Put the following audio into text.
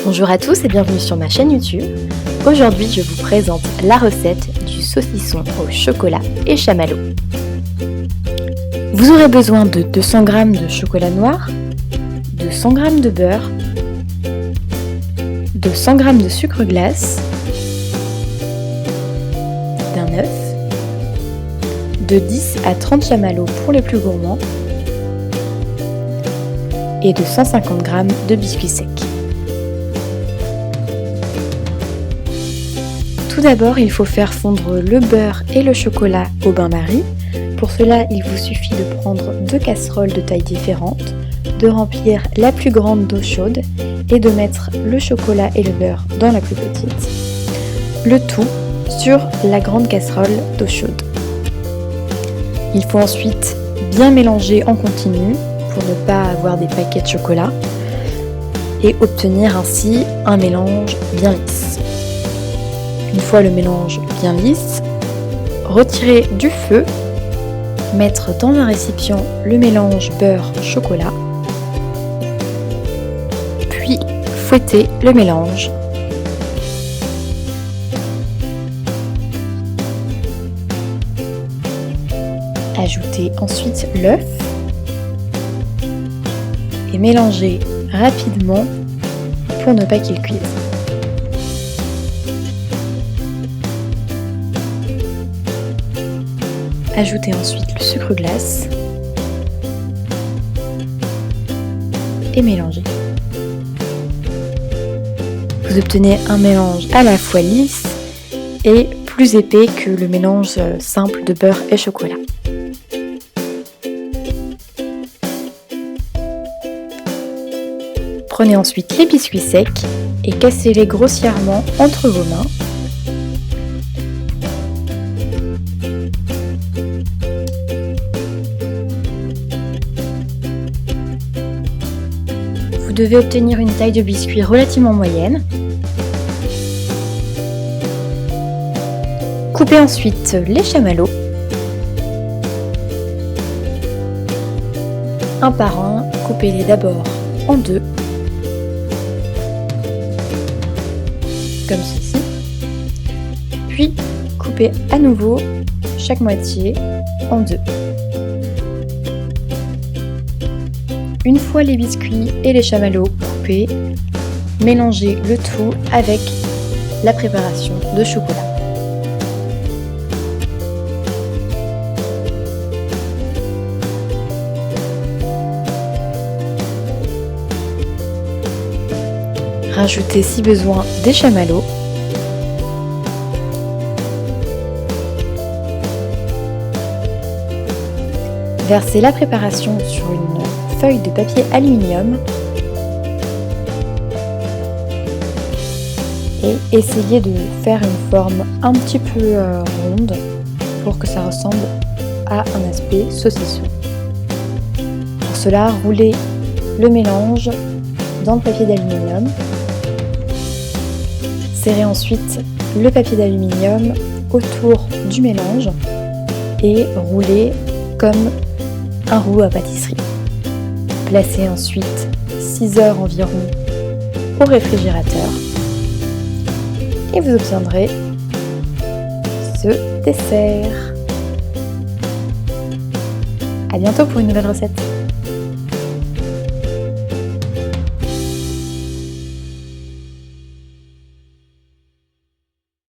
Bonjour à tous et bienvenue sur ma chaîne YouTube. Aujourd'hui, je vous présente la recette du saucisson au chocolat et chamallow. Vous aurez besoin de 200 g de chocolat noir, de 100 g de beurre, de 100 g de sucre glace, d'un œuf, de 10 à 30 chamallows pour les plus gourmands et de 150 g de biscuits secs. Tout d'abord, il faut faire fondre le beurre et le chocolat au bain-marie. Pour cela, il vous suffit de prendre 2 casseroles de taille différente, de remplir la plus grande d'eau chaude et de mettre le chocolat et le beurre dans la plus petite. Le tout sur la grande casserole d'eau chaude. Il faut ensuite bien mélanger en continu pour ne pas avoir des paquets de chocolat et obtenir ainsi un mélange bien lisse. Une fois le mélange bien lisse, retirer du feu, mettre dans un récipient le mélange beurre-chocolat, puis fouetter le mélange. Ajoutez ensuite l'œuf et mélangez rapidement pour ne pas qu'il cuise. Ajoutez ensuite le sucre glace et mélangez. Vous obtenez un mélange à la fois lisse et plus épais que le mélange simple de beurre et chocolat. Prenez ensuite les biscuits secs et cassez-les grossièrement entre vos mains. Vous devez obtenir une taille de biscuit relativement moyenne. Coupez ensuite les chamallows, un par un. Coupez-les d'abord en deux, comme ceci, puis coupez à nouveau chaque moitié en deux. Une fois les biscuits et les chamallows coupés, mélangez le tout avec la préparation de chocolat. Rajoutez si besoin des chamallows. Versez la préparation sur une feuille de papier aluminium et essayez de faire une forme un petit peu ronde pour que ça ressemble à un aspect saucisson. Pour cela, roulez le mélange dans le papier d'aluminium. Serrez ensuite le papier d'aluminium autour du mélange et roulez comme un rouleau à pâtisserie. Placez ensuite 6 heures environ au réfrigérateur et vous obtiendrez ce dessert. À bientôt pour une nouvelle recette.